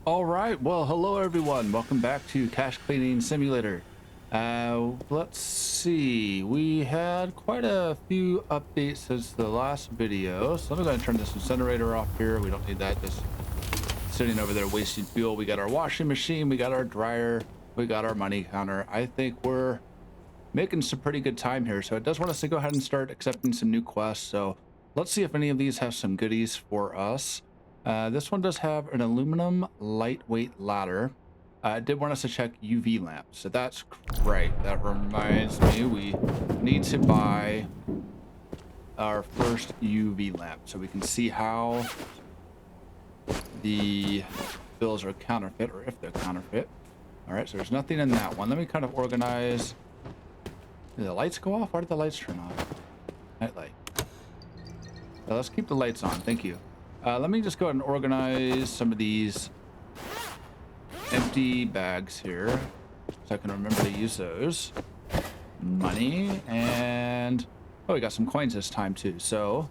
All right, well, hello everyone. Welcome back to Cash Cleaning Simulator. Let's see. We had quite a few updates since the last video. So I'm going to turn this incinerator off here. We don't need that just sitting over there wasting fuel. We got our washing machine, we got our dryer, we got our money counter. I think we're making some pretty good time here. So it does want us to go ahead and start accepting some new quests. So let's see if any of these have some goodies for us. This one does have an aluminum lightweight ladder. It did want us to check UV lamps, so that's great. That reminds me, we need to buy our first UV lamp so we can see how the bills are counterfeit, or if they're counterfeit. All right, so there's nothing in that one. Let me kind of organize. Did the lights go off? Why did the lights turn off? Night light. Let's keep the lights on. Thank you. Let me just go ahead and organize some of these empty bags here so I can remember to use those. Money and oh, we got some coins this time too. So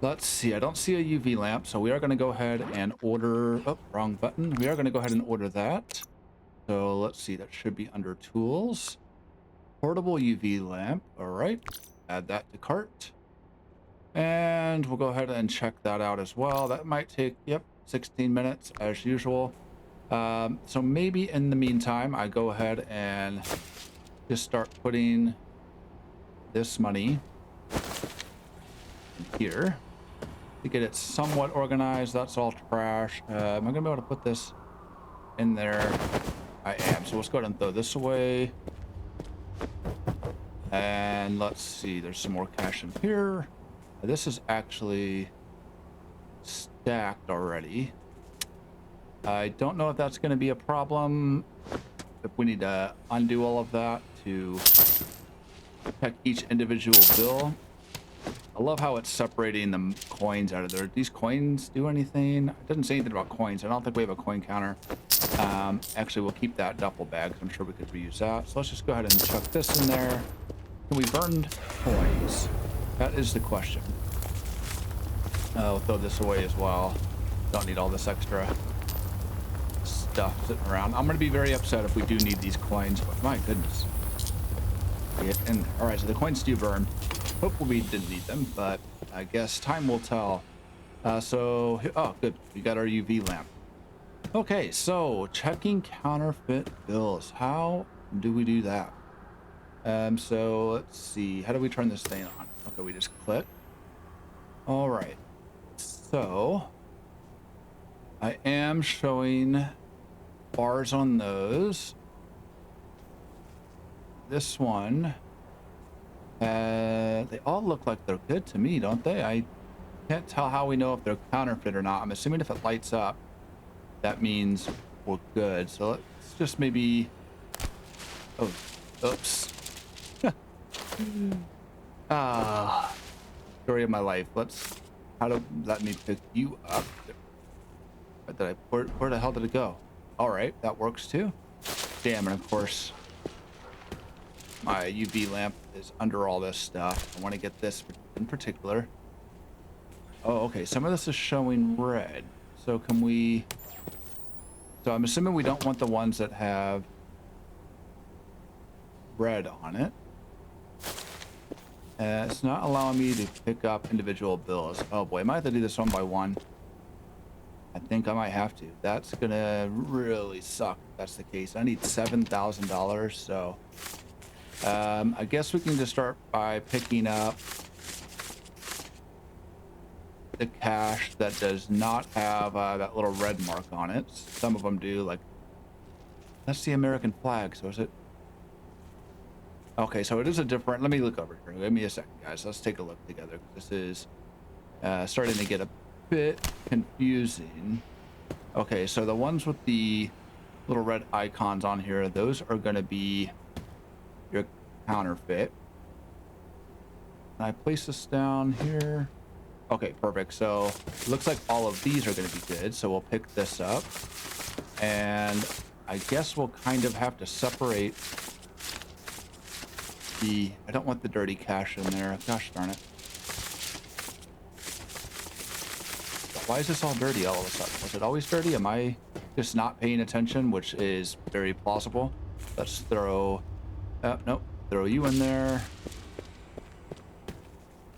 let's see. I don't see a UV lamp, so we are going to go ahead and order. Oh, wrong button. We are going to go ahead and order that. So let's see. That should be under tools. Portable UV lamp. All right. Add that to cart. And we'll go ahead and check that out as well. That might take, 16 minutes as usual. So maybe in the meantime, I go ahead and just start putting this money in here to get it somewhat organized. That's all trash. Am I gonna be able to put this in there? I am. So let's go ahead and throw this away. And let's see, there's some more cash in here. This is actually stacked already. I don't know if that's going to be a problem. If we need to undo all of that to check each individual bill. I love how it's separating the coins out of there. These coins do anything? It doesn't say anything about coins. I don't think we have a coin counter. Actually, we'll keep that duffel bag. I'm sure we could reuse that. So let's just go ahead and chuck this in there. Can we burn coins? That is the question. We'll throw this away as well. Don't need all this extra stuff sitting around. I'm going to be very upset if we do need these coins, but my goodness. Get in there. All right, so the coins do burn. Hopefully we didn't need them, but I guess time will tell. Oh, good. We got our UV lamp. Okay, so checking counterfeit bills. How do we do that? So let's see. How do we turn this thing on? Okay, we just click. All right. So I am showing bars on those. This one, they all look like they're good to me, don't they? I can't tell how we know if they're counterfeit or not. I'm assuming if it lights up, that means we're good. So let's just maybe, oh, oops. Story of my life. How to let me pick you up. Where the hell did it go? All right, that works too. Damn, and of course, my UV lamp is under all this stuff. I want to get this in particular. Oh, okay, some of this is showing red. So can we, so I'm assuming we don't want the ones that have red on it. It's not allowing me to pick up individual bills. Oh boy, I might have to do this one by one. I think I might have to. That's gonna really suck if that's the case. I need $7,000, so I guess we can just start by picking up the cash that does not have that little red mark on it. Some of them do. Like, that's the American flag, so is it? Okay, so it is a different, let me look over here. Give me a second, guys. Let's take a look together. This is starting to get a bit confusing. Okay, so the ones with the little red icons on here, those are going to be your counterfeit. Can I place this down here? Okay, perfect. So it looks like all of these are going to be good. So we'll pick this up. And I guess we'll kind of have to separate I don't want the dirty cash in there. Gosh darn it. Why is this all dirty all of a sudden? Was it always dirty? Am I just not paying attention, which is very plausible? Let's throw... nope. Throw you in there.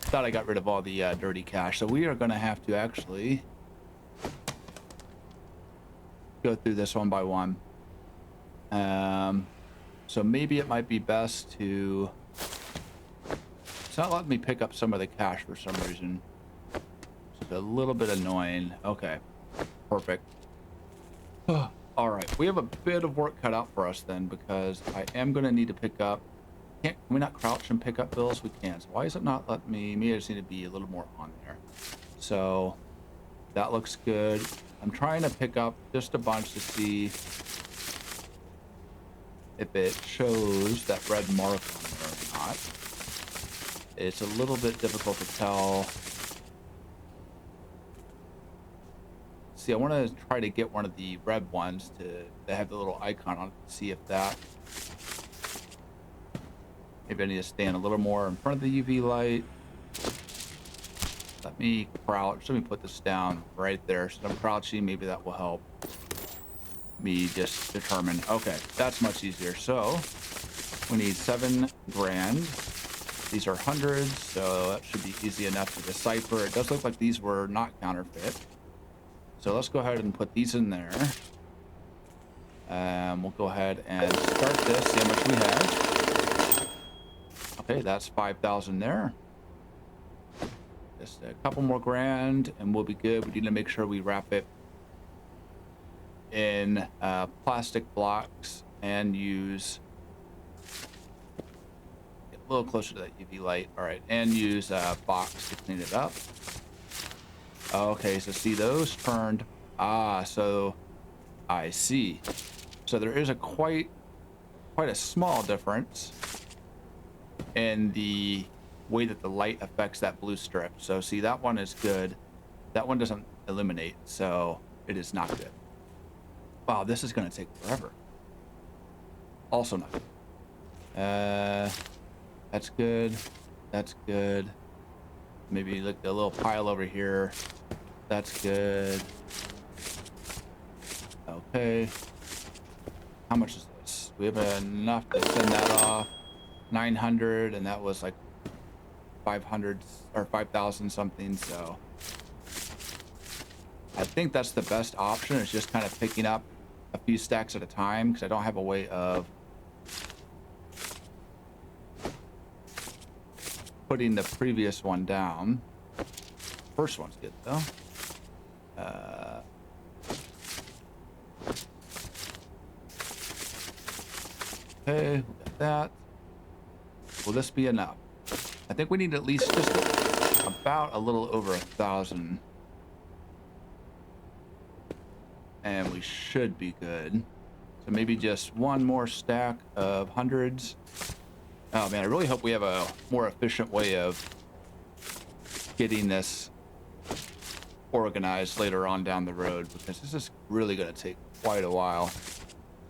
Thought I got rid of all the dirty cash. So we are going to have to actually go through this one by one. So maybe it might be best to... It's not letting me pick up some of the cash for some reason. It's a little bit annoying. Okay, perfect. All right, we have a bit of work cut out for us then, because I am going to need to pick up... Can we not crouch and pick up bills? We can. So why is it not letting me? Maybe I just need to be a little more on there. So that looks good. I'm trying to pick up just a bunch to see if it shows that red mark on there or not. It's a little bit difficult to tell. See, I want to try to get one of the red ones to have the little icon on it to see if that... Maybe I need to stand a little more in front of the UV light. Let me crouch. Let me put this down right there. So I'm crouching. Maybe that will help me just determine. Okay, that's much easier. So we need 7 grand. These are hundreds, so that should be easy enough to decipher. It does look like these were not counterfeit. So let's go ahead and put these in there. We'll go ahead and start this, see how much we have. Okay, that's 5,000 there. Just a couple more grand and we'll be good. We need to make sure we wrap it in plastic blocks and use... Get a little closer to that UV light. All right, and use a box to clean it up. Okay, so see those turned. So I see. So there is a quite a small difference in the way that the light affects that blue strip. So see, that one is good. That one doesn't illuminate, so it is not good. Wow, this is going to take forever. Also not good. That's good. That's good. Maybe look a little pile over here. That's good. Okay. How much is this? We have enough to send that off. 900, and that was like 500 or 5,000 something. So I think that's the best option. It's just kind of picking up a few stacks at a time because I don't have a way of putting the previous one down. First one's good though. Okay, we got that. Will this be enough? I think we need at least just about a little over 1,000. And we should be good. So maybe just one more stack of hundreds. Oh man, I really hope we have a more efficient way of getting this organized later on down the road, because this is really going to take quite a while.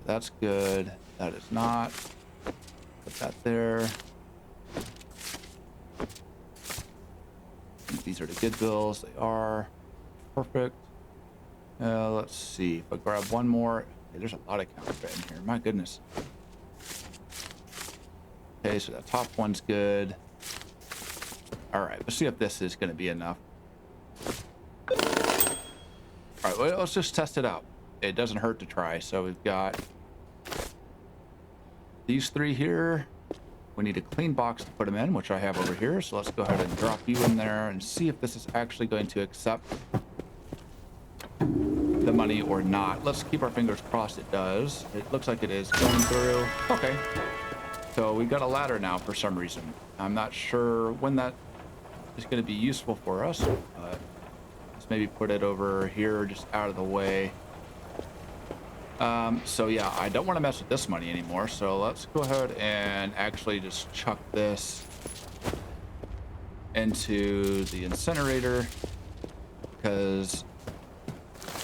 That's good. That is not. Put that there. These are the good bills. They are perfect. Let's see if I grab one more. Okay, there's a lot of counterfeit in here. My goodness. Okay, so that top one's good. All right, let's see if this is going to be enough. All right, well, let's just test it out. It doesn't hurt to try. So we've got these 3 here. We need a clean box to put them in, which I have over here. So let's go ahead and drop you in there and see if this is actually going to accept the money or not. Let's keep our fingers crossed it does. It looks like it is going through. Okay. So we've got a ladder now for some reason. I'm not sure when that is going to be useful for us, but let's maybe put it over here just out of the way. So yeah, I don't want to mess with this money anymore. So let's go ahead and actually just chuck this into the incinerator, because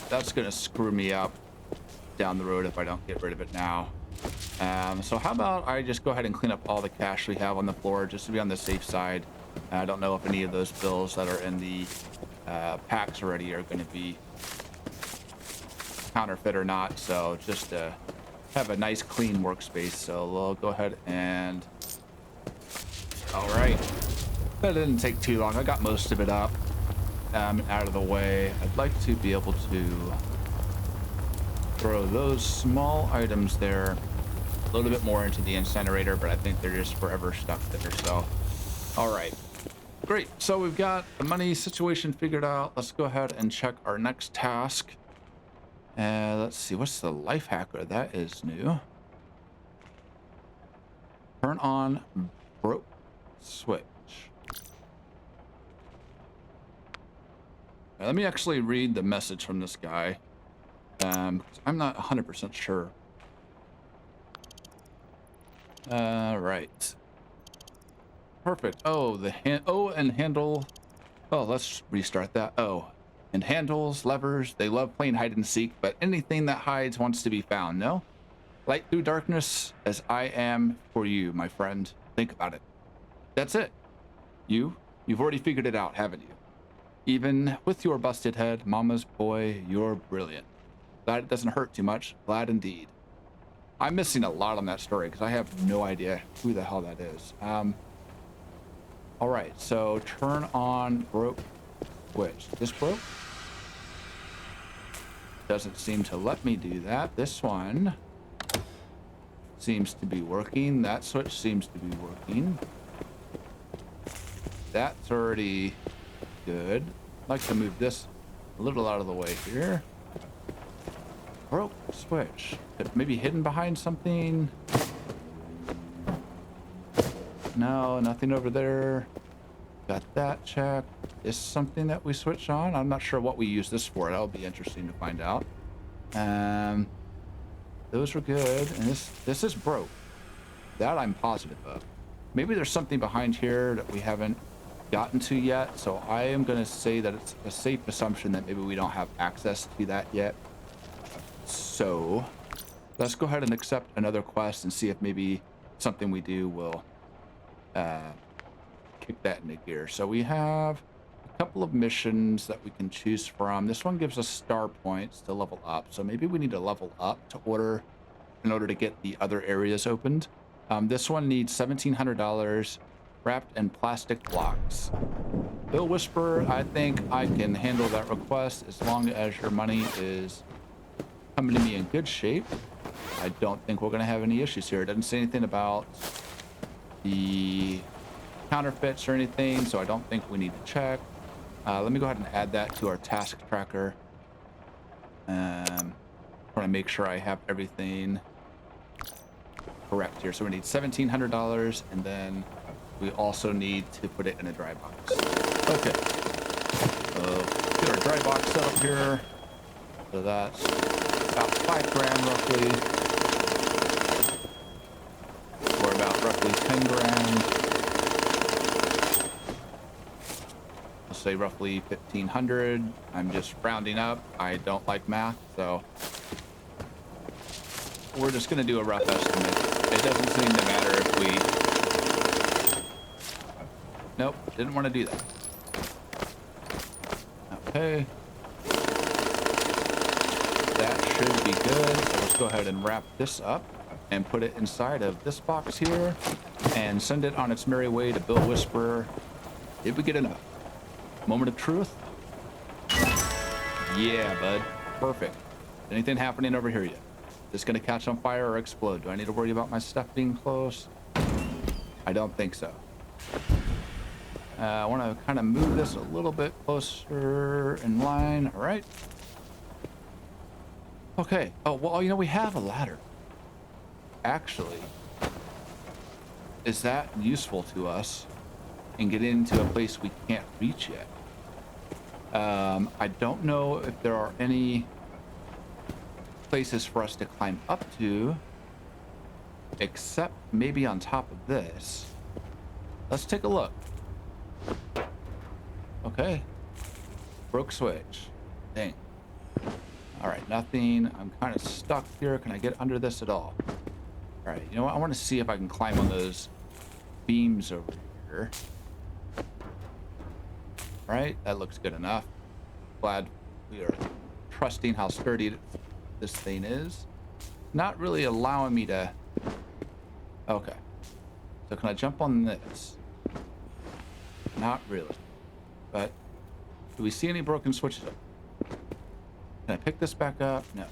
that's going to screw me up down the road if I don't get rid of it now. So how about I just go ahead and clean up all the cash we have on the floor just to be on the safe side. I don't know if any of those bills that are in the packs already are going to be counterfeit or not. So just to have a nice clean workspace. So we'll go ahead and, all right. That didn't take too long. I got most of it up out of the way. I'd like to be able to throw those small items there a little bit more into the incinerator, but I think they're just forever stuck there. So, all right. Great. So we've got the money situation figured out. Let's go ahead and check our next task. Let's see. What's the life hacker? That is new. Turn on broke switch. Now, let me actually read the message from this guy. I'm not 100% sure. Right. Perfect. Oh, and handle. Oh, let's restart that. Oh, and handles, levers. They love playing hide and seek, but anything that hides wants to be found. No? Light through darkness as I am for you, my friend. Think about it. That's it. You've already figured it out, haven't you? Even with your busted head, mama's boy, you're brilliant. Glad it doesn't hurt too much. Glad indeed. I'm missing a lot on that story because I have no idea who the hell that is. All right, so turn on broke switch. This broke? Doesn't seem to let me do that. This one seems to be working. That switch seems to be working. That's already good. I'd like to move this a little out of the way here. Broke switch. Maybe hidden behind something. No, nothing over there. Got that checked. Is something that we switch on? I'm not sure what we use this for. That'll be interesting to find out. Those are good. And this is broke. That I'm positive of. Maybe there's something behind here that we haven't gotten to yet. So I am going to say that it's a safe assumption that maybe we don't have access to that yet. So let's go ahead and accept another quest and see if maybe something we do will kick that into gear. So we have a couple of missions that we can choose from. This one gives us star points to level up. So maybe we need to level up in order to get the other areas opened. This one needs $1,700 wrapped in plastic blocks. Bill Whisperer, I think I can handle that request as long as your money is coming to me in good shape. I don't think we're going to have any issues here. It doesn't say anything about the counterfeits or anything, so I don't think we need to check. Let me go ahead and add that to our task tracker. I want to make sure I have everything correct here. So we need $1,700, and then we also need to put it in a dry box. Okay. Get our dry box set up here. So that's about 5 grand roughly. Or about roughly 10 grand. I'll say roughly 1,500. I'm just rounding up. I don't like math, so we're just gonna do a rough estimate. It doesn't seem to matter if we... Nope, didn't want to do that. Okay. That should be good. So let's go ahead and wrap this up and put it inside of this box here and send it on its merry way to Bill Whisperer. Did we get enough? Moment of truth? Yeah, bud. Perfect. Anything happening over here yet? Is this gonna catch on fire or explode? Do I need to worry about my stuff being close? I don't think so. I want to kind of move this a little bit closer in line. All right. Okay. Oh, well, you know, we have a ladder. Actually, is that useful to us in getting into a place we can't reach yet? I don't know if there are any places for us to climb up to, except maybe on top of this. Let's take a look. Okay. Broke switch. Dang. All right, nothing. I'm kind of stuck here. Can I get under this at all? All right, you know what? I want to see if I can climb on those beams over here. All right, that looks good enough. glad we are trusting how sturdy this thing is. Not really allowing me to... Okay. So can I jump on this? Not really. But do we see any broken switches? Can I pick this back up? No.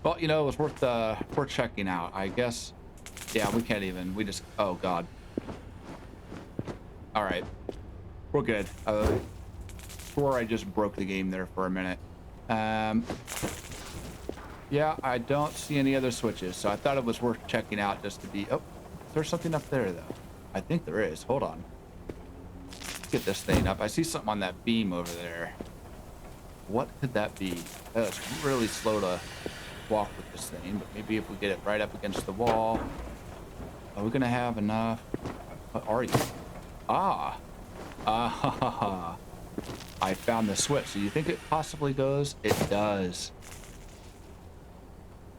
Well, you know, it was worth checking out. I guess... Yeah, we can't even. We just... Oh, God. All right. We're good. Sure, I just broke the game there for a minute. Yeah, I don't see any other switches, so I thought it was worth checking out just to be... Oh, there's something up there, though. I think there is. Hold on. Let's get this thing up. I see something on that beam over there. What could that be? It's really slow to walk with this thing, but maybe if we get it right up against the wall... Are we gonna have enough? What are you? Ah! Ah! I found the switch. So you think it possibly goes? It does.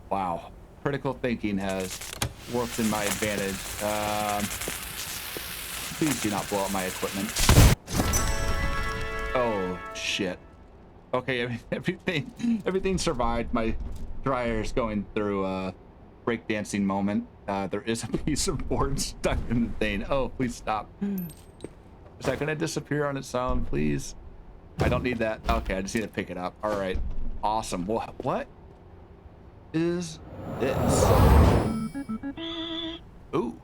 Wow. Critical thinking has worked in my advantage. Please do not blow up my equipment. Oh, shit. Okay, everything survived. My dryer's going through a breakdancing moment. There is a piece of board stuck in the thing. Oh, please stop. Is that gonna disappear on its own, please? I don't need that. Okay, I just need to pick it up. All right. Awesome. What is this? Ooh.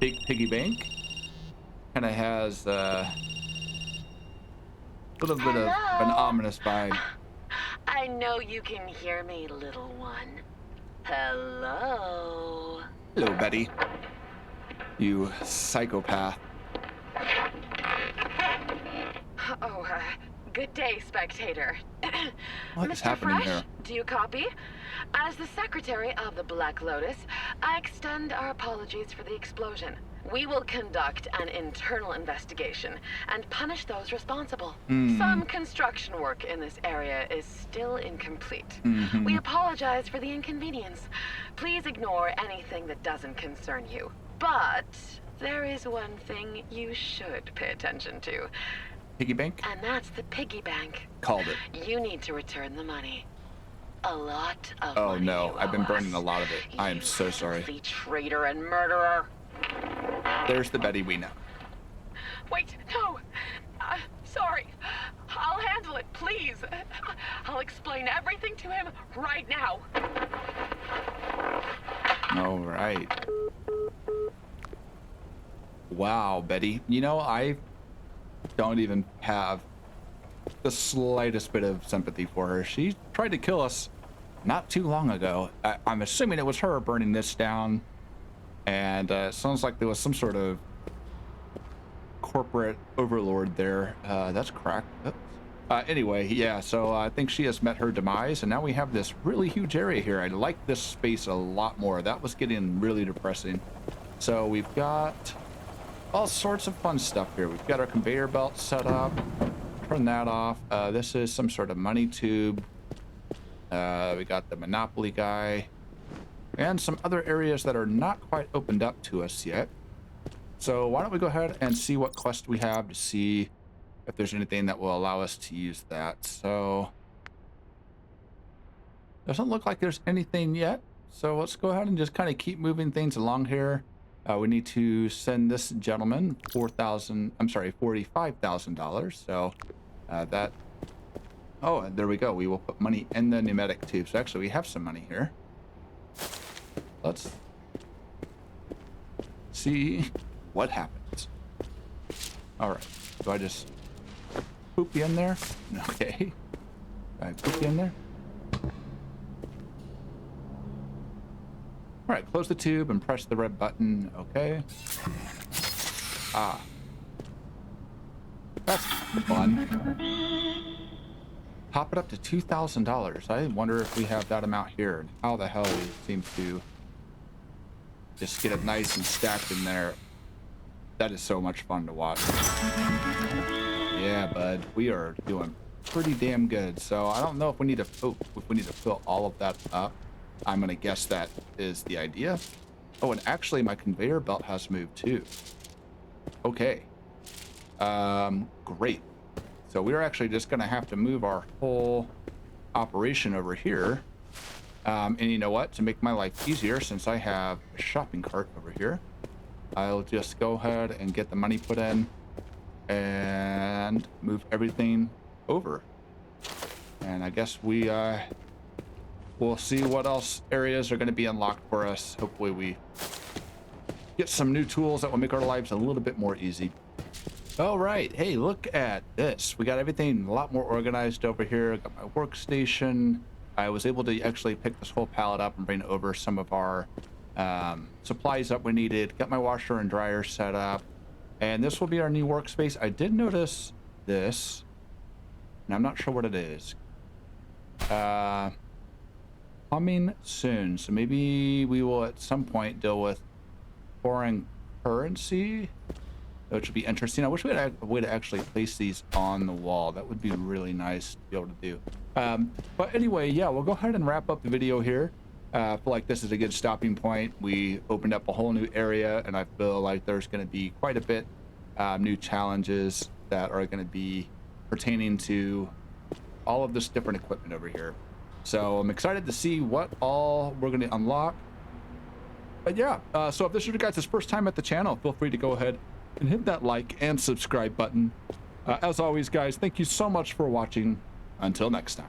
Piggy bank. Kind of has a little bit of an ominous vibe. I know you can hear me, little one. Hello. Hello, Betty. You psychopath. Oh, good day, spectator. What is Mr. happening Fresh, here? do you copy? As the secretary of the Black Lotus, I extend our apologies for the explosion. We will conduct an internal investigation and punish those responsible. Some construction work in this area is still incomplete. We apologize for the inconvenience. Please ignore anything that doesn't concern you. But there is one thing you should pay attention to. Piggy bank? And that's the piggy bank. Called it. You need to return the money. A lot of money. Oh no, I've been burning us. a lot of it. I am so sorry. You traitor and murderer. There's the Betty we know. Wait, no. Sorry. I'll handle it, please. I'll explain everything to him right now. All right. Wow, Betty. You know, I don't even have the slightest bit of sympathy for her. She tried to kill us not too long ago. I'm assuming it was her burning this down. And it sounds like there was some sort of corporate overlord there. That's cracked. Anyway, yeah, so I think she has met her demise, and now we have this really huge area here. I like this space a lot more. That was getting really depressing. So we've got all sorts of fun stuff here. We've got our conveyor belt set up. Turn that off. This is some sort of money tube. We got the Monopoly guy. And some other areas that are not quite opened up to us yet. So why don't we go ahead and see what quest we have to see if there's anything that will allow us to use that. So doesn't look like there's anything yet. So let's go ahead and just kind of keep moving things along here. We need to send this gentleman $45,000. So that, oh, and there we go. We will put money in the pneumatic tube. So actually we have some money here. Let's see what happens. All right. Do I just poop you in there? Okay. I poop you in there. All right. Close the tube and press the red button. Okay. Ah. That's fun. Top it up to $2,000. I wonder if we have that amount here and how the hell we seem to just get it nice and stacked in there. That is so much fun to watch. Yeah, bud, we are doing pretty damn good. So I don't know if we need to fill all of that up. I'm gonna guess that is the idea. Oh, and actually my conveyor belt has moved too. Okay. Great. So we're actually just going to have to move our whole operation over here. And you know what? To make my life easier, since I have a shopping cart over here, I'll just go ahead and get the money put in and move everything over. And I guess we'll see what else areas are going to be unlocked for us. Hopefully we get some new tools that will make our lives a little bit more easy. All right. Hey, look at this. We got everything a lot more organized over here. I got my workstation. I was able to actually pick this whole pallet up and bring over some of our supplies that we needed. Got my washer and dryer set up. And this will be our new workspace. I did notice this, and I'm not sure what it is. Coming soon. So maybe we will at some point deal with foreign currency, which would be interesting. I wish we had a way to actually place these on the wall. That would be really nice to be able to do. But anyway, yeah, we'll go ahead and wrap up the video here. I feel like this is a good stopping point. We opened up a whole new area, and I feel like there's going to be quite a bit new challenges that are going to be pertaining to all of this different equipment over here. So I'm excited to see what all we're going to unlock. But yeah, so if this is your guys' first time at the channel, feel free to go ahead and hit that like and subscribe button. As always, guys, thank you so much for watching. Until next time.